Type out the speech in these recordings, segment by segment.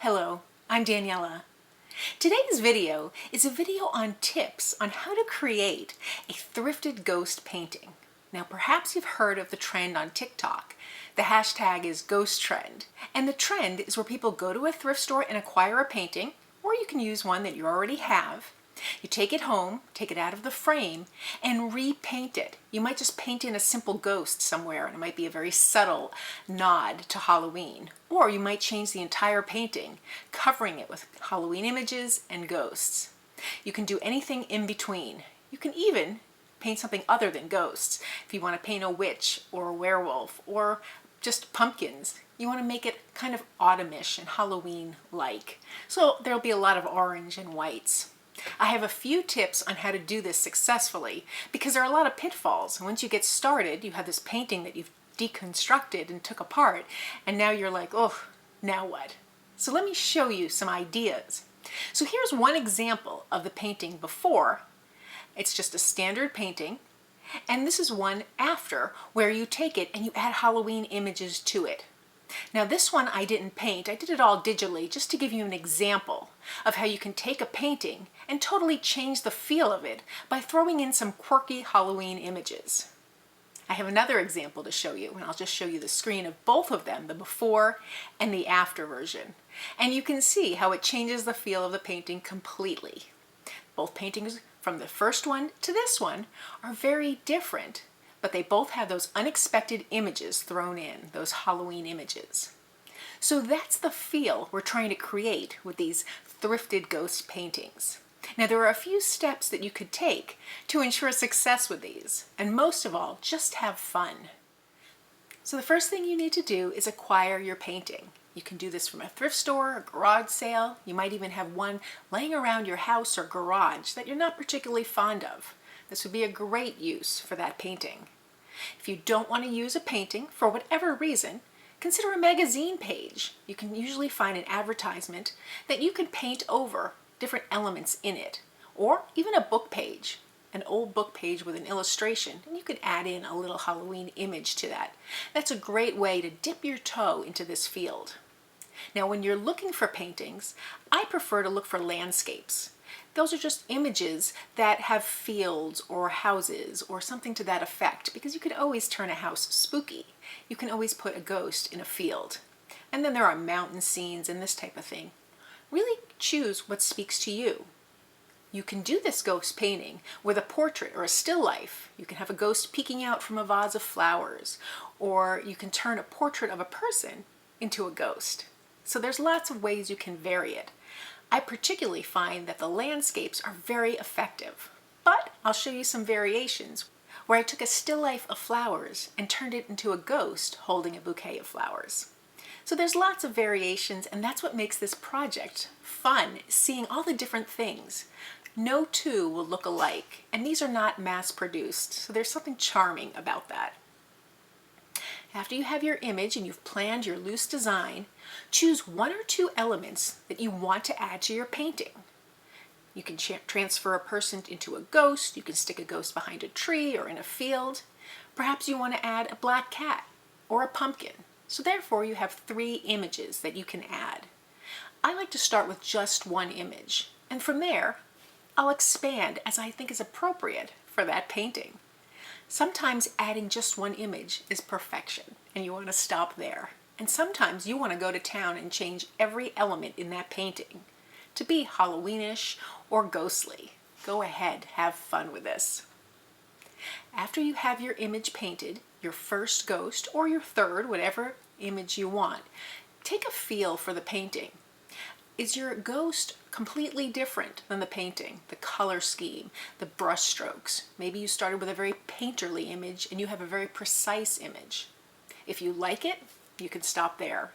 Hello, I'm Daniela. Today's video is a video on tips on how to create a thrifted ghost painting. Now perhaps you've heard of the trend on TikTok. The hashtag is ghost trend, and the trend is where people go to a thrift store and acquire a painting, or you can use one that you already have. You take it home, take it out of the frame, and repaint it. You might just paint in a simple ghost somewhere, and it might be a very subtle nod to Halloween. Or you might change the entire painting, covering it with Halloween images and ghosts. You can do anything in between. You can even paint something other than ghosts. If you want to paint a witch or a werewolf or just pumpkins, you want to make it kind of autumnish and Halloween-like. So there'll be a lot of orange and whites. I have a few tips on how to do this successfully because there are a lot of pitfalls. Once you get started, you have this painting that you've deconstructed and took apart, and now you're like, oh, now what? So let me show you some ideas. So here's one example of the painting before. It's just a standard painting, and this is one after where you take it and you add Halloween images to it. Now this one I didn't paint, I did it all digitally just to give you an example of how you can take a painting and totally change the feel of it by throwing in some quirky Halloween images. I have another example to show you, and I'll just show you the screen of both of them, the before and the after version. And you can see how it changes the feel of the painting completely. Both paintings from the first one to this one are very different, but they both have those unexpected images thrown in, those Halloween images. So that's the feel we're trying to create with these thrifted ghost paintings. Now there are a few steps that you could take to ensure success with these, and most of all, just have fun. So the first thing you need to do is acquire your painting. You can do this from a thrift store, a garage sale. You might even have one laying around your house or garage that you're not particularly fond of. This would be a great use for that painting. If you don't want to use a painting for whatever reason, consider a magazine page. You can usually find an advertisement that you can paint over different elements in it, or even a book page, an old book page with an illustration, and you could add in a little Halloween image to that. That's a great way to dip your toe into this field. Now when you're looking for paintings, I prefer to look for landscapes. Those are just images that have fields or houses or something to that effect, because you can always turn a house spooky. You can always put a ghost in a field. And then there are mountain scenes and this type of thing. Really choose what speaks to you. You can do this ghost painting with a portrait or a still life. You can have a ghost peeking out from a vase of flowers, or you can turn a portrait of a person into a ghost. So there's lots of ways you can vary it. I particularly find that the landscapes are very effective, but I'll show you some variations where I took a still life of flowers and turned it into a ghost holding a bouquet of flowers. So there's lots of variations, and that's what makes this project fun, seeing all the different things. No two will look alike, and these are not mass-produced, so there's something charming about that. After you have your image and you've planned your loose design, choose one or two elements that you want to add to your painting. You can transfer a person into a ghost, you can stick a ghost behind a tree or in a field. Perhaps you want to add a black cat or a pumpkin. So therefore you have 3 images that you can add. I like to start with just one image, and from there I'll expand as I think is appropriate for that painting. Sometimes adding just one image is perfection, and you want to stop there. And sometimes you want to go to town and change every element in that painting to be Halloweenish or ghostly. Go ahead, have fun with this. After you have your image painted, your first ghost or your third, whatever image you want, take a feel for the painting. Is your ghost completely different than the painting? The color scheme, the brush strokes. Maybe you started with a very painterly image and you have a very precise image. If you like it, you can stop there.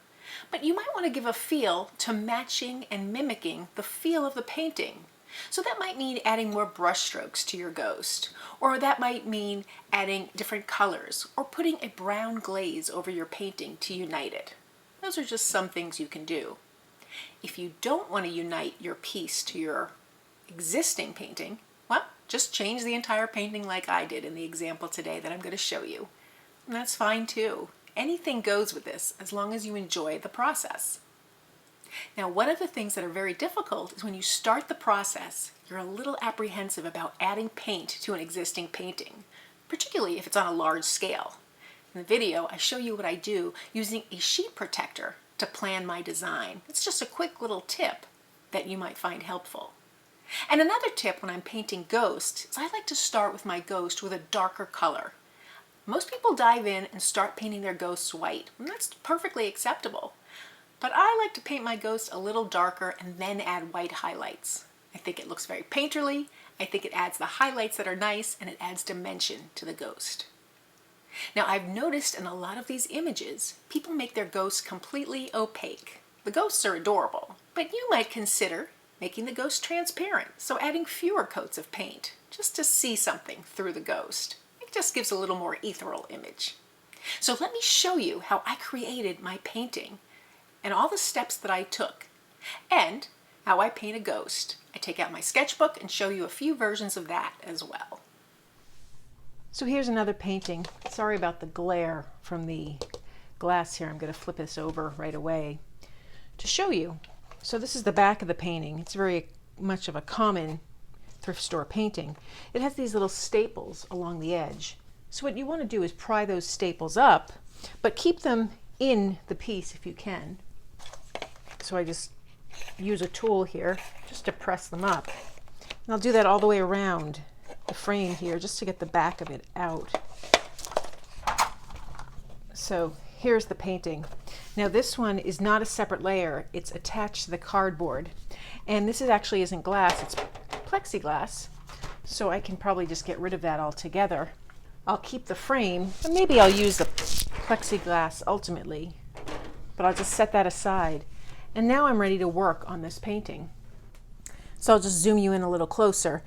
But you might want to give a feel to matching and mimicking the feel of the painting. So that might mean adding more brush strokes to your ghost, or that might mean adding different colors, or putting a brown glaze over your painting to unite it. Those are just some things you can do. If you don't want to unite your piece to your existing painting, well, just change the entire painting like I did in the example today that I'm going to show you. And that's fine too. Anything goes with this as long as you enjoy the process. Now, one of the things that are very difficult is when you start the process, you're a little apprehensive about adding paint to an existing painting, particularly if it's on a large scale. In the video, I show you what I do using a sheet protector to plan my design. It's just a quick little tip that you might find helpful. And another tip when I'm painting ghosts is I like to start with my ghost with a darker color. Most people dive in and start painting their ghosts white, and that's perfectly acceptable. But I like to paint my ghost a little darker and then add white highlights. I think it looks very painterly, I think it adds the highlights that are nice, and it adds dimension to the ghost. Now, I've noticed in a lot of these images, people make their ghosts completely opaque. The ghosts are adorable, but you might consider making the ghost transparent, so adding fewer coats of paint, just to see something through the ghost. It just gives a little more ethereal image. So let me show you how I created my painting and all the steps that I took, and how I paint a ghost. I take out my sketchbook and show you a few versions of that as well. So here's another painting. Sorry about the glare from the glass here. I'm going to flip this over right away to show you. So this is the back of the painting. It's very much of a common thrift store painting. It has these little staples along the edge. So what you want to do is pry those staples up, but keep them in the piece if you can. So I just use a tool here just to press them up. And I'll do that all the way around the frame here just to get the back of it out. So here's the painting. Now this one is not a separate layer, it's attached to the cardboard. And this actually isn't glass, it's plexiglass. So I can probably just get rid of that altogether. I'll keep the frame, and maybe I'll use the plexiglass ultimately, but I'll just set that aside. And now I'm ready to work on this painting. So I'll just zoom you in a little closer.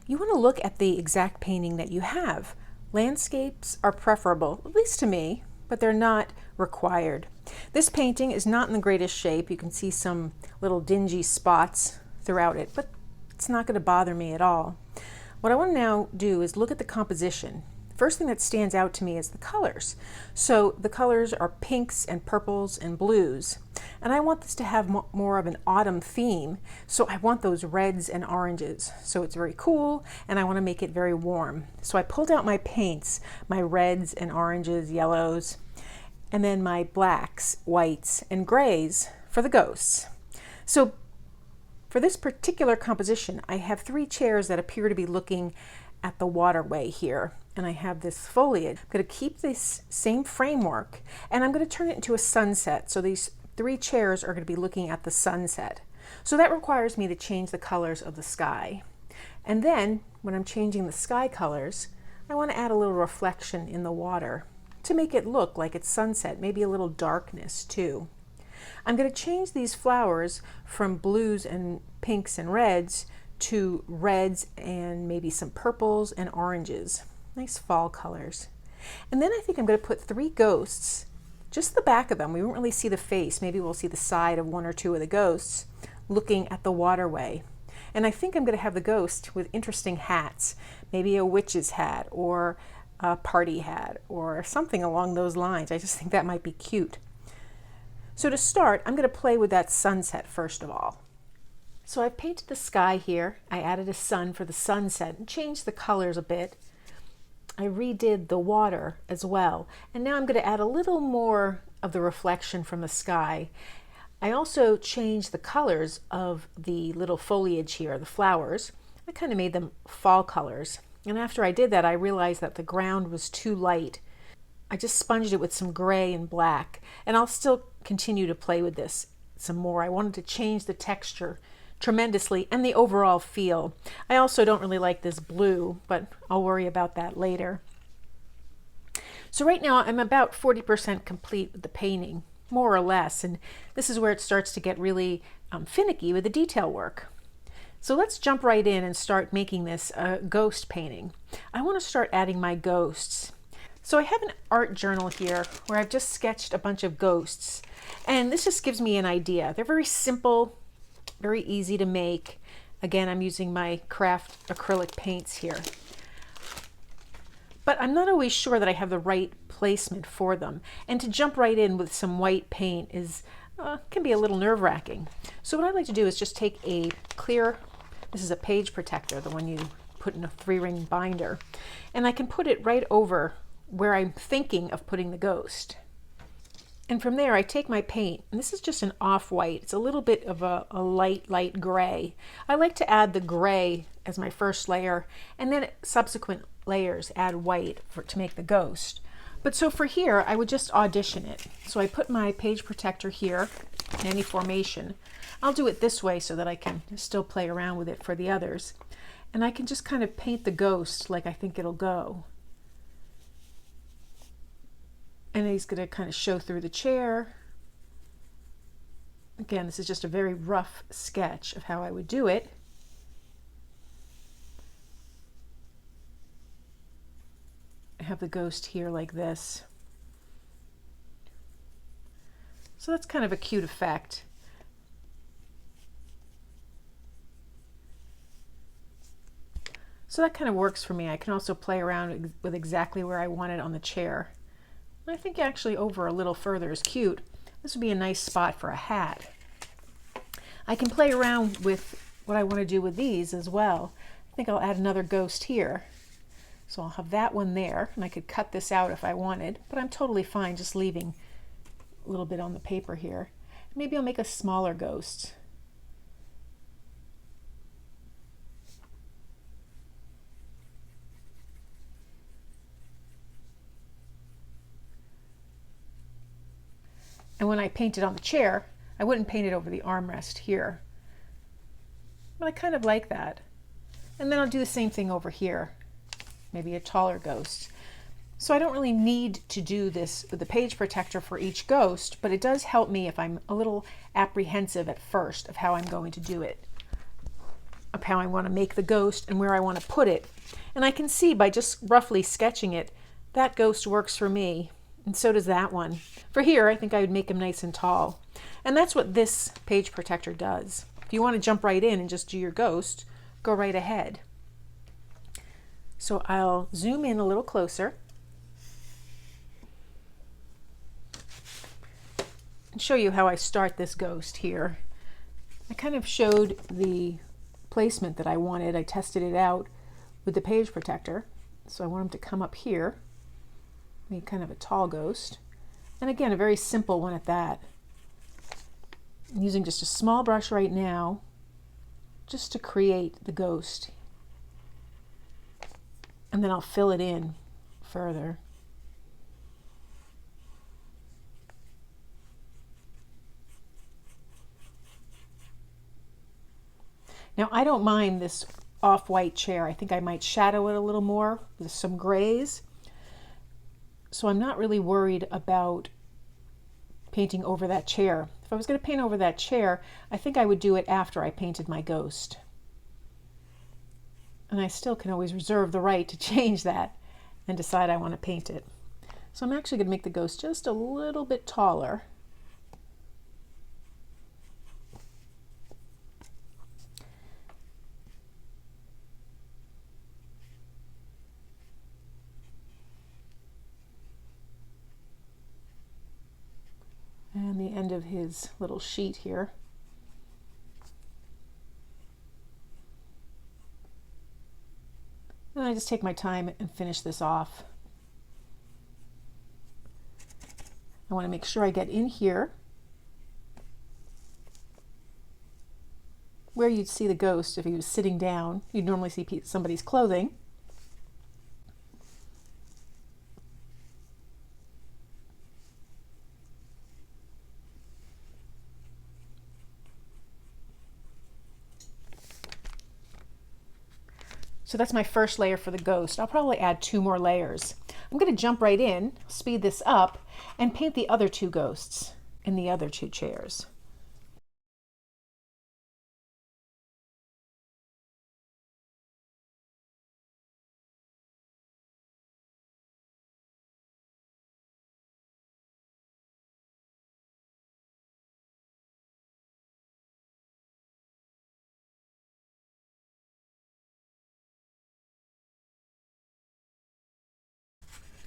You want to look at the exact painting that you have. Landscapes are preferable, at least to me, but they're not required. This painting is not in the greatest shape. You can see some little dingy spots throughout it, but it's not going to bother me at all. What I want to now do is look at the composition. First thing that stands out to me is the colors. So the colors are pinks and purples and blues. And I want this to have more of an autumn theme. So I want those reds and oranges. So it's very cool and I want to make it very warm. So I pulled out my paints, my reds and oranges, yellows, and then my blacks, whites, and grays for the ghosts. So for this particular composition, I have 3 chairs that appear to be looking at the waterway here. And I have this foliage. I'm going to keep this same framework and I'm going to turn it into a sunset. So these 3 chairs are going to be looking at the sunset. So that requires me to change the colors of the sky. And then when I'm changing the sky colors, I want to add a little reflection in the water to make it look like it's sunset, maybe a little darkness too. I'm going to change these flowers from blues and pinks and reds to reds and maybe some purples and oranges. Nice fall colors. And then I think I'm going to put 3 ghosts, just the back of them. We won't really see the face. Maybe we'll see the side of 1 or 2 of the ghosts looking at the waterway. And I think I'm going to have the ghost with interesting hats, maybe a witch's hat or a party hat or something along those lines. I just think that might be cute. So to start, I'm going to play with that sunset first of all. So I've painted the sky here. I added a sun for the sunset and changed the colors a bit. I redid the water as well. And now I'm going to add a little more of the reflection from the sky. I also changed the colors of the little foliage here, the flowers. I kind of made them fall colors. And after I did that, I realized that the ground was too light. I just sponged it with some gray and black. And I'll still continue to play with this some more. I wanted to change the texture tremendously and the overall feel. I also don't really like this blue, but I'll worry about that later. So right now I'm about 40% complete with the painting, more or less, and this is where it starts to get really finicky with the detail work. So let's jump right in and start making this a ghost painting. I want to start adding my ghosts. So I have an art journal here where I've just sketched a bunch of ghosts, and this just gives me an idea. They're very simple, very easy to make. Again, I'm using my craft acrylic paints here. But I'm not always sure that I have the right placement for them. And to jump right in with some white paint is can be a little nerve-wracking. So what I like to do is just take a clear, this is a page protector, the one you put in a 3-ring binder, and I can put it right over where I'm thinking of putting the ghost. And from there I take my paint, and this is just an off-white. It's a little bit of a light gray. I like to add the gray as my first layer, and then subsequent layers add white to make the ghost. But so for here, I would just audition it. So I put my page protector here in any formation. I'll do it this way so that I can still play around with it for the others. And I can just kind of paint the ghost like I think it'll go. And he's going to kind of show through the chair. Again, this is just a very rough sketch of how I would do it. I have the ghost here like this. So that's kind of a cute effect. So that kind of works for me. I can also play around with exactly where I want it on the chair. I think actually over a little further is cute. This would be a nice spot for a hat. I can play around with what I want to do with these as well. I think I'll add another ghost here. So I'll have that one there, and I could cut this out if I wanted, but I'm totally fine just leaving a little bit on the paper here. Maybe I'll make a smaller ghost. And when I paint it on the chair, I wouldn't paint it over the armrest here. But I kind of like that. And then I'll do the same thing over here. Maybe a taller ghost. So I don't really need to do this with the page protector for each ghost, but it does help me if I'm a little apprehensive at first of how I'm going to do it, of how I want to make the ghost and where I want to put it. And I can see by just roughly sketching it, that ghost works for me. And so does that one. For here, I think I would make him nice and tall. And that's what this page protector does. If you want to jump right in and just do your ghost, go right ahead. So I'll zoom in a little closer and show you how I start this ghost here. I kind of showed the placement that I wanted. I tested it out with the page protector. So I want him to come up here. Make kind of a tall ghost. And again, a very simple one at that. I'm using just a small brush right now just to create the ghost. And then I'll fill it in further. Now I don't mind this off-white chair. I think I might shadow it a little more with some grays. So I'm not really worried about painting over that chair. If I was going to paint over that chair, I think I would do it after I painted my ghost. And I still can always reserve the right to change that and decide I want to paint it. So I'm actually going to make the ghost just a little bit taller. And the end of his little sheet here. And I just take my time and finish this off. I want to make sure I get in here where you'd see the ghost if he was sitting down. You'd normally see somebody's clothing. So that's my first layer for the ghost. I'll probably add 2 more layers. I'm going to jump right in, speed this up, and paint the other 2 ghosts in the other 2 chairs.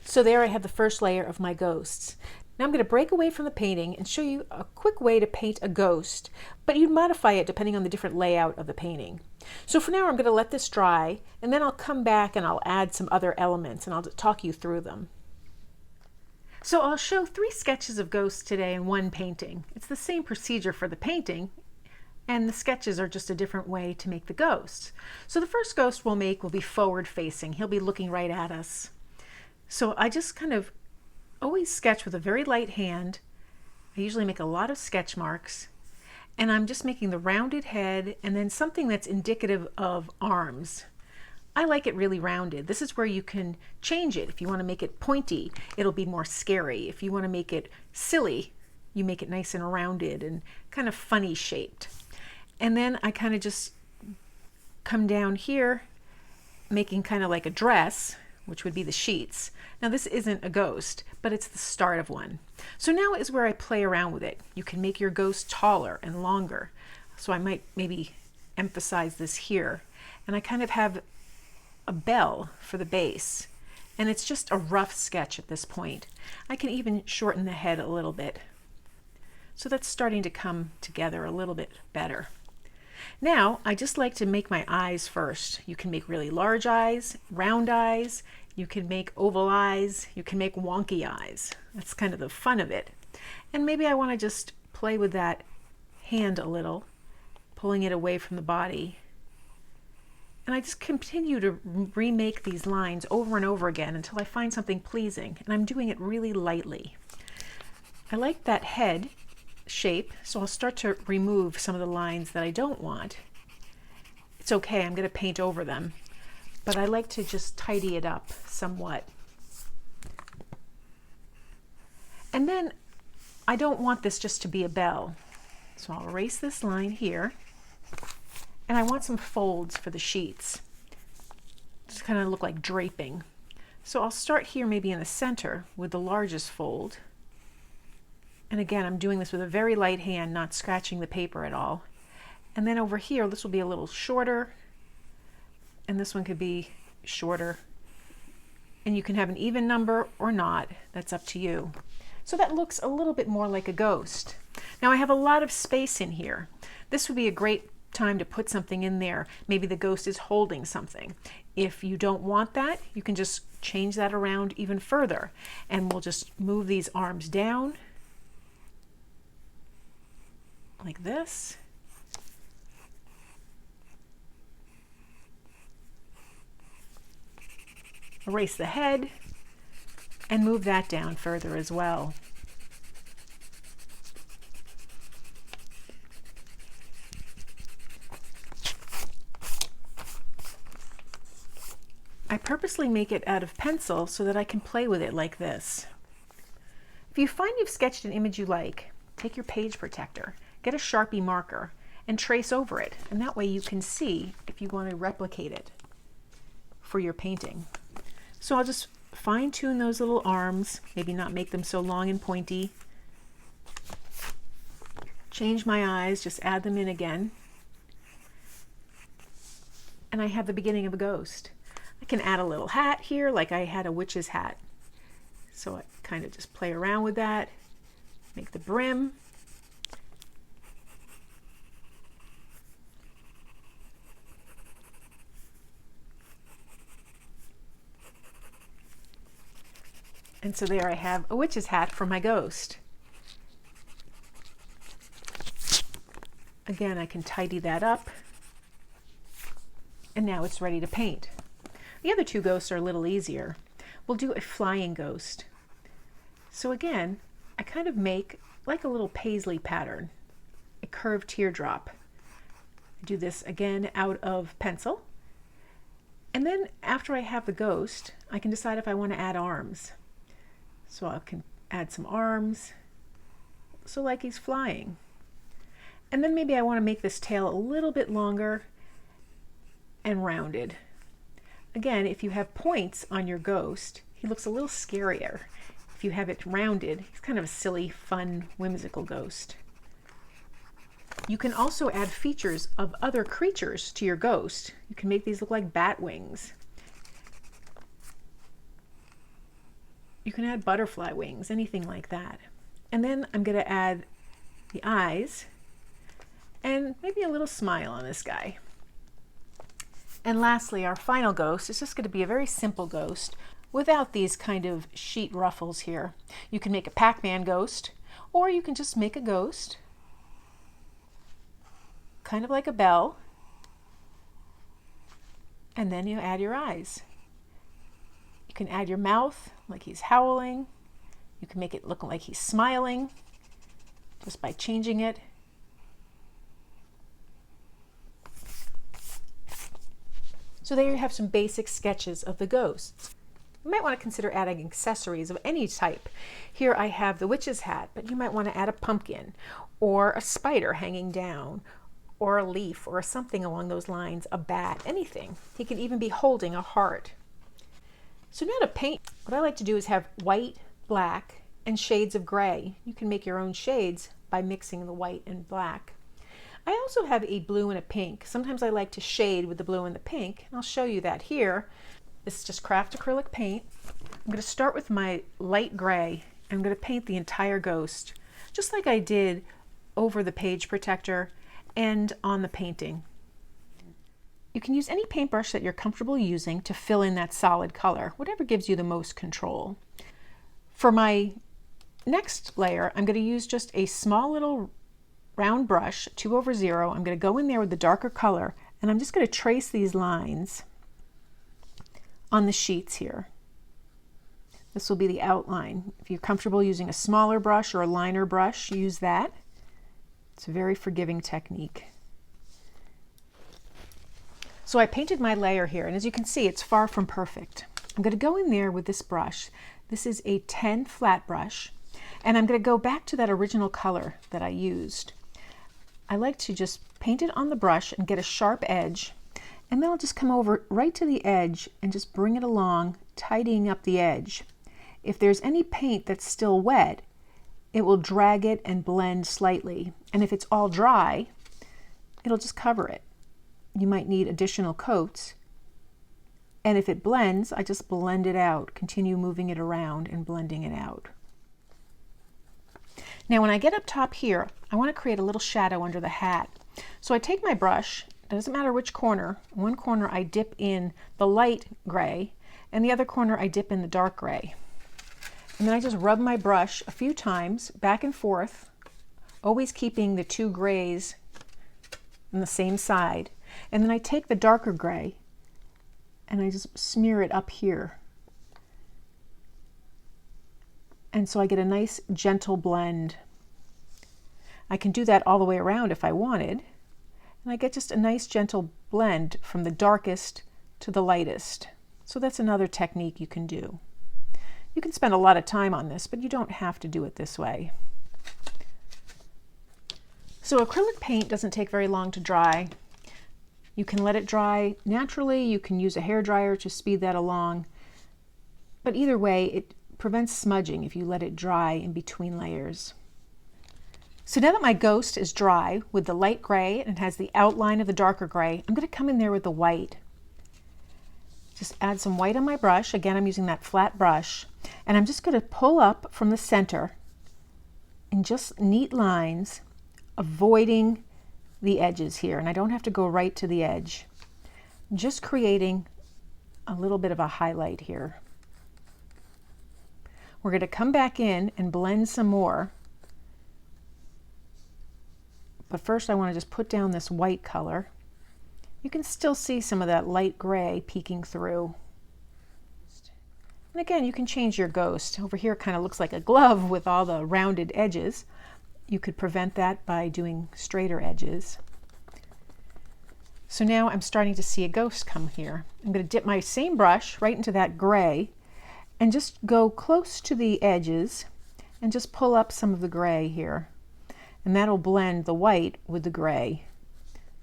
So there I have the first layer of my ghosts. Now I'm going to break away from the painting and show you a quick way to paint a ghost, but you'd modify it depending on the different layout of the painting. So for now I'm going to let this dry, and then I'll come back and I'll add some other elements and I'll talk you through them. So I'll show 3 sketches of ghosts today in one painting. It's the same procedure for the painting, and the sketches are just a different way to make the ghosts. So the first ghost we'll make will be forward facing. He'll be looking right at us. So I just kind of always sketch with a very light hand. I usually make a lot of sketch marks, and I'm just making the rounded head and then something that's indicative of arms. I like it really rounded. This is where you can change it. If you want to make it pointy, it'll be more scary. If you want to make it silly, you make it nice and rounded and kind of funny shaped. And then I kind of just come down here, making kind of like a dress, which would be the sheets. Now this isn't a ghost, but it's the start of one. So now is where I play around with it. You can make your ghost taller and longer. So I might maybe emphasize this here. And I kind of have a bell for the base. And it's just a rough sketch at this point. I can even shorten the head a little bit. So that's starting to come together a little bit better. Now, I just like to make my eyes first. You can make really large eyes, round eyes, you can make oval eyes, you can make wonky eyes. That's kind of the fun of it. And maybe I want to just play with that hand a little, pulling it away from the body. And I just continue to remake these lines over and over again until I find something pleasing. And I'm doing it really lightly. I like that head shape, so I'll start to remove some of the lines that I don't want. It's okay, I'm going to paint over them, but I like to just tidy it up somewhat. And then I don't want this just to be a bell, so I'll erase this line here, and I want some folds for the sheets. Just kind of look like draping. So I'll start here maybe in the center with the largest fold. And again, I'm doing this with a very light hand, not scratching the paper at all. And then over here, this will be a little shorter, and this one could be shorter. And you can have an even number or not, that's up to you. So that looks a little bit more like a ghost. Now I have a lot of space in here. This would be a great time to put something in there. Maybe the ghost is holding something. If you don't want that, you can just change that around even further. And we'll just move these arms down like this. Erase the head and move that down further as well. I purposely make it out of pencil so that I can play with it like this. If you find you've sketched an image you like, take your page protector, get a Sharpie marker, and trace over it. And that way you can see if you want to replicate it for your painting. So I'll just fine tune those little arms, maybe not make them so long and pointy. Change my eyes, just add them in again. And I have the beginning of a ghost. I can add a little hat here, like I had a witch's hat. So I kind of just play around with that, make the brim. And so there I have a witch's hat for my ghost. Again, I can tidy that up. And now it's ready to paint. The other 2 ghosts are a little easier. We'll do a flying ghost. So again, I kind of make like a little paisley pattern, a curved teardrop. I do this again out of pencil. And then after I have the ghost, I can decide if I want to add arms. So I can add some arms, so like he's flying. And then maybe I want to make this tail a little bit longer and rounded. Again, if you have points on your ghost, he looks a little scarier. If you have it rounded, he's kind of a silly, fun, whimsical ghost. You can also add features of other creatures to your ghost. You can make these look like bat wings. You can add butterfly wings, anything like that. And then I'm going to add the eyes and maybe a little smile on this guy. And lastly, our final ghost is just going to be a very simple ghost without these kind of sheet ruffles here. You can make a Pac-Man ghost, or you can just make a ghost kind of like a bell, and then you add your eyes. You can add your mouth like he's howling. You can make it look like he's smiling just by changing it. So there you have some basic sketches of the ghosts. You might want to consider adding accessories of any type. Here I have the witch's hat, but you might want to add a pumpkin or a spider hanging down or a leaf or something along those lines, a bat, anything. He can even be holding a heart. So now to paint, what I like to do is have white, black, and shades of gray. You can make your own shades by mixing the white and black. I also have a blue and a pink. Sometimes I like to shade with the blue and the pink, and I'll show you that here. This is just craft acrylic paint. I'm going to start with my light gray. I'm going to paint the entire ghost, just like I did over the page protector and on the painting. You can use any paintbrush that you're comfortable using to fill in that solid color, whatever gives you the most control. For my next layer, I'm going to use just a small little round brush, 2/0. I'm going to go in there with the darker color, and I'm just going to trace these lines on the sheets here. This will be the outline. If you're comfortable using a smaller brush or a liner brush, use that. It's a very forgiving technique. So I painted my layer here, and as you can see, it's far from perfect. I'm going to go in there with this brush. This is a 10 flat brush, and I'm going to go back to that original color that I used. I like to just paint it on the brush and get a sharp edge, and then I'll just come over right to the edge and just bring it along, tidying up the edge. If there's any paint that's still wet, it will drag it and blend slightly. And if it's all dry, it'll just cover it. You might need additional coats. And if it blends, I just blend it out, continue moving it around and blending it out. Now when I get up top here, I want to create a little shadow under the hat. So I take my brush, it doesn't matter which corner. One corner I dip in the light gray, and the other corner I dip in the dark gray. And then I just rub my brush a few times back and forth, always keeping the two grays on the same side. And then I take the darker gray and I just smear it up here. And so I get a nice gentle blend. I can do that all the way around if I wanted. And I get just a nice gentle blend from the darkest to the lightest. So that's another technique you can do. You can spend a lot of time on this, but you don't have to do it this way. So acrylic paint doesn't take very long to dry. You can let it dry naturally. You can use a hairdryer to speed that along. But either way, it prevents smudging if you let it dry in between layers. So now that my ghost is dry with the light gray and has the outline of the darker gray, I'm going to come in there with the white. Just add some white on my brush. Again, I'm using that flat brush. And I'm just going to pull up from the center in just neat lines, avoiding the edges here. And I don't have to go right to the edge. Just creating a little bit of a highlight here. We're going to come back in and blend some more. But first I want to just put down this white color. You can still see some of that light gray peeking through. And again, you can change your ghost. Over here it kind of looks like a glove with all the rounded edges. You could prevent that by doing straighter edges. So now I'm starting to see a ghost come here. I'm going to dip my same brush right into that gray and just go close to the edges and just pull up some of the gray here. And that'll blend the white with the gray.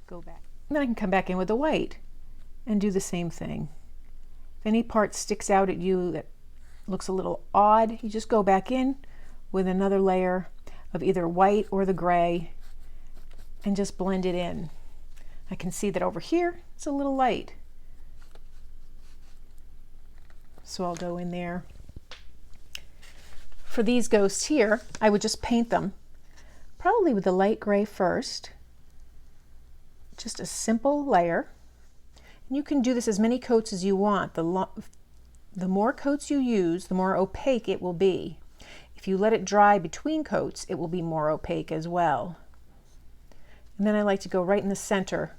Go back. And then I can come back in with the white and do the same thing. If any part sticks out at you that looks a little odd, you just go back in with another layer of either white or the gray and just blend it in. I can see that over here it's a little light. So I'll go in there For these ghosts here, I would just paint them, probably with the light gray first. Just a simple layer. And you can do this as many coats as you want. The more coats you use, the more opaque it will be. If you let it dry between coats, it will be more opaque as well. And then I like to go right in the center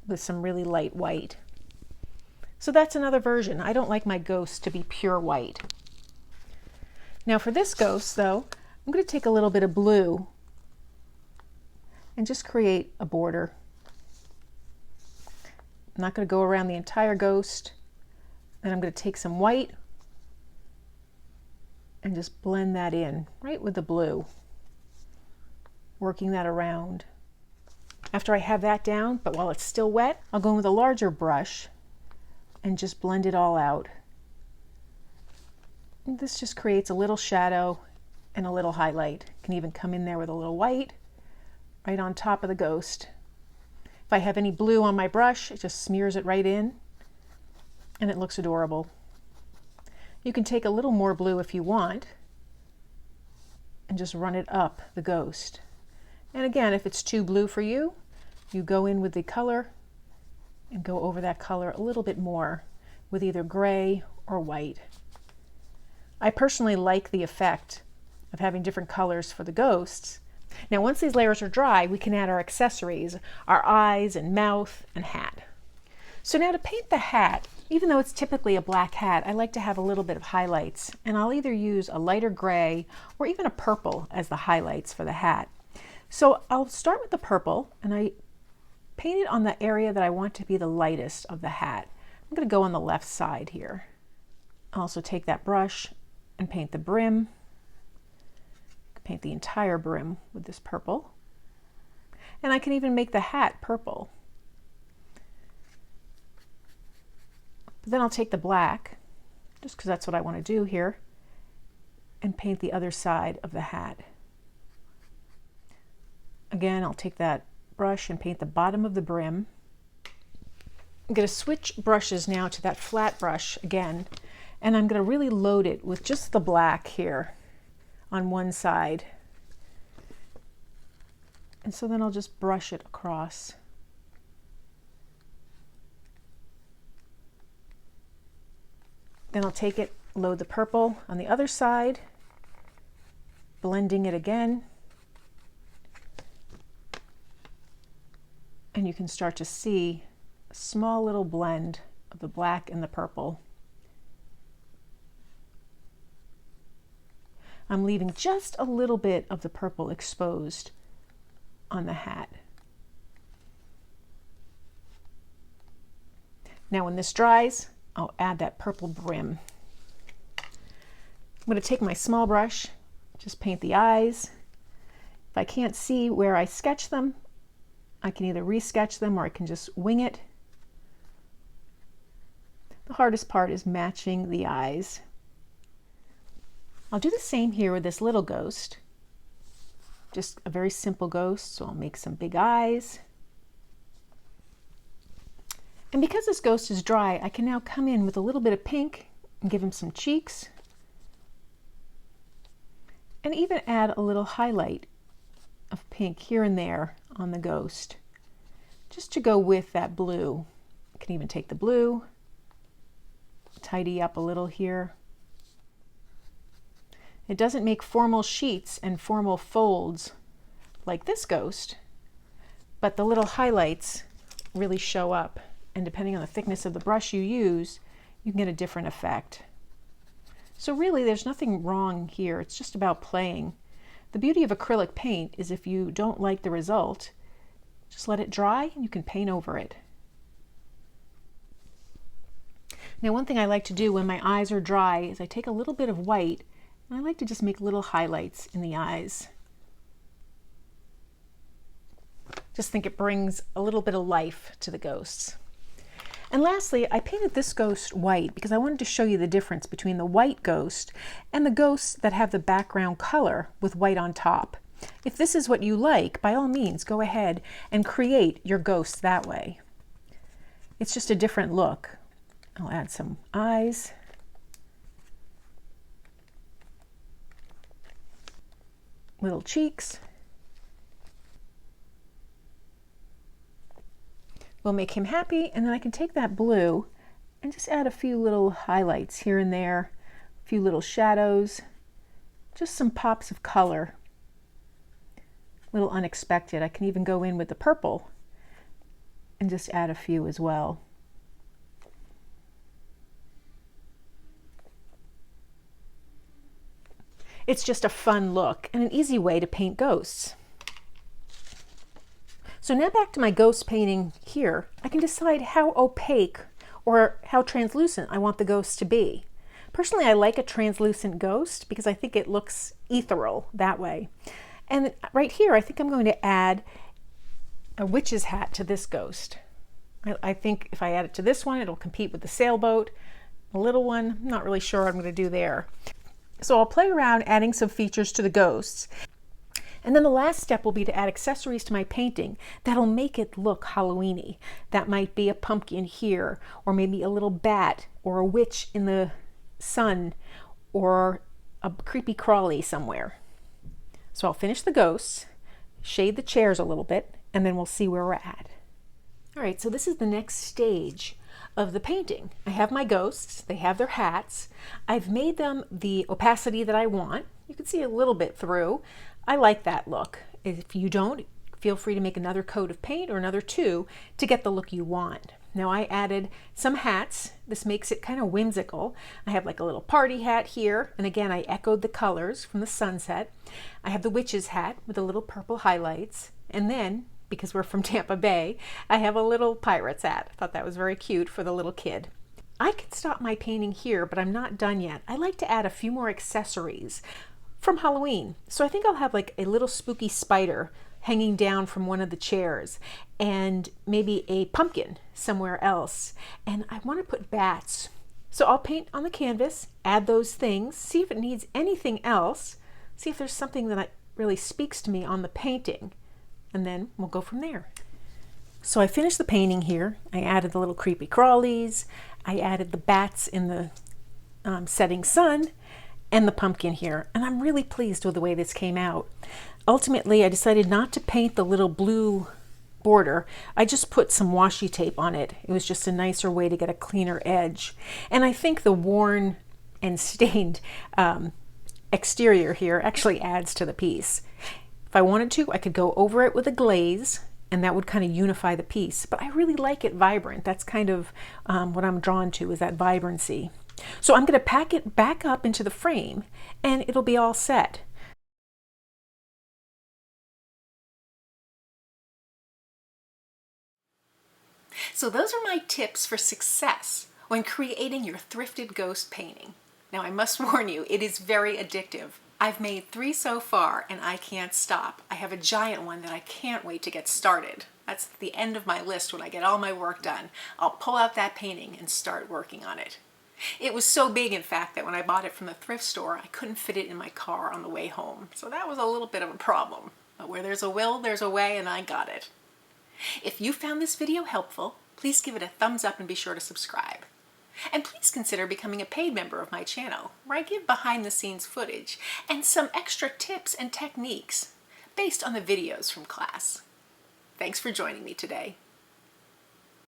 with some really light white. So that's another version. I don't like my ghosts to be pure white. Now for this ghost though, I'm going to take a little bit of blue and just create a border. I'm not going to go around the entire ghost. Then I'm going to take some white and just blend that in right with the blue, working that around. After I have that down, but while it's still wet, I'll go in with a larger brush and just blend it all out. And this just creates a little shadow and a little highlight. Can even come in there with a little white right on top of the ghost. If I have any blue on my brush, it just smears it right in and it looks adorable. You can take a little more blue if you want and just run it up the ghost. And again, if it's too blue for you, you go in with the color and go over that color a little bit more with either gray or white. I personally like the effect of having different colors for the ghosts. Now once these layers are dry, we can add our accessories, our eyes and mouth and hat. So now to paint the hat, even though it's typically a black hat, I like to have a little bit of highlights, and I'll either use a lighter gray or even a purple as the highlights for the hat. So I'll start with the purple and I paint it on the area that I want to be the lightest of the hat. I'm going to go on the left side here. I'll also take that brush and paint the brim. Paint the entire brim with this purple. And I can even make the hat purple. But then I'll take the black, just because that's what I want to do here, and paint the other side of the hat. Again, I'll take that brush and paint the bottom of the brim. I'm going to switch brushes now to that flat brush again, and I'm going to really load it with just the black here on one side. And so then I'll just brush it across. Then I'll take it, load the purple on the other side, blending it again. And you can start to see a small little blend of the black and the purple. I'm leaving just a little bit of the purple exposed on the hat. Now when this dries, I'll add that purple brim. I'm going to take my small brush, just paint the eyes. If I can't see where I sketch them, I can either re-sketch them or I can just wing it. The hardest part is matching the eyes. I'll do the same here with this little ghost. Just a very simple ghost, so I'll make some big eyes. And because this ghost is dry, I can now come in with a little bit of pink and give him some cheeks. And even add a little highlight of pink here and there on the ghost, just to go with that blue. I can even take the blue, tidy up a little here. It doesn't make formal sheets and formal folds like this ghost, but the little highlights really show up. And depending on the thickness of the brush you use, you can get a different effect. So really there's nothing wrong here. It's just about playing. The beauty of acrylic paint is if you don't like the result, just let it dry and you can paint over it. Now one thing I like to do when my eyes are dry is I take a little bit of white and I like to just make little highlights in the eyes. Just think it brings a little bit of life to the ghosts. And lastly, I painted this ghost white because I wanted to show you the difference between the white ghost and the ghosts that have the background color with white on top. If this is what you like, by all means, go ahead and create your ghosts that way. It's just a different look. I'll add some eyes. little cheeks. We'll make him happy, and then I can take that blue and just add a few little highlights here and there, a few little shadows, just some pops of color. A little unexpected. I can even go in with the purple and just add a few as well. It's just a fun look and an easy way to paint ghosts. So now back to my ghost painting here, I can decide how opaque or how translucent I want the ghost to be. Personally, I like a translucent ghost because I think it looks ethereal that way. And right here, I think I'm going to add a witch's hat to this ghost. I think if I add it to this one, it'll compete with the sailboat. A little one, I'm not really sure what I'm going to do there. So I'll play around adding some features to the ghosts. And then the last step will be to add accessories to my painting that'll make it look Halloween-y. That might be a pumpkin here, or maybe a little bat, or a witch in the sun, or a creepy crawly somewhere. So I'll finish the ghosts, shade the chairs a little bit, and then we'll see where we're at. All right, so this is the next stage of the painting. I have my ghosts, they have their hats. I've made them the opacity that I want. You can see a little bit through. I like that look. If you don't, feel free to make another coat of paint or another two to get the look you want. Now I added some hats. This makes it kind of whimsical. I have like a little party hat here, and again I echoed the colors from the sunset. I have the witch's hat with the little purple highlights, and then, because we're from Tampa Bay, I have a little pirate's hat. I thought that was very cute for the little kid. I could stop my painting here, but I'm not done yet. I like to add a few more accessories from Halloween. So I think I'll have like a little spooky spider hanging down from one of the chairs, and maybe a pumpkin somewhere else. And I want to put bats. So I'll paint on the canvas, add those things, see if it needs anything else, see if there's something that really speaks to me on the painting, and then we'll go from there. So I finished the painting here. I added the little creepy crawlies, I added the bats in the setting sun, and the pumpkin here, and I'm really pleased with the way this came out. Ultimately, I decided not to paint the little blue border. I just put some washi tape on it. It was just a nicer way to get a cleaner edge. And I think the worn and stained exterior here actually adds to the piece. If I wanted to, I could go over it with a glaze, and that would kind of unify the piece. But I really like it vibrant. That's kind of what I'm drawn to, is that vibrancy. So I'm going to pack it back up into the frame, and it'll be all set. So those are my tips for success when creating your thrifted ghost painting. Now I must warn you, it is very addictive. I've made 3 so far, and I can't stop. I have a giant one that I can't wait to get started. That's the end of my list. When I get all my work done, I'll pull out that painting and start working on it. It was so big, in fact, that when I bought it from the thrift store, I couldn't fit it in my car on the way home. So that was a little bit of a problem. But where there's a will, there's a way, and I got it. If you found this video helpful, please give it a thumbs up and be sure to subscribe. And please consider becoming a paid member of my channel, where I give behind-the-scenes footage and some extra tips and techniques based on the videos from class. Thanks for joining me today.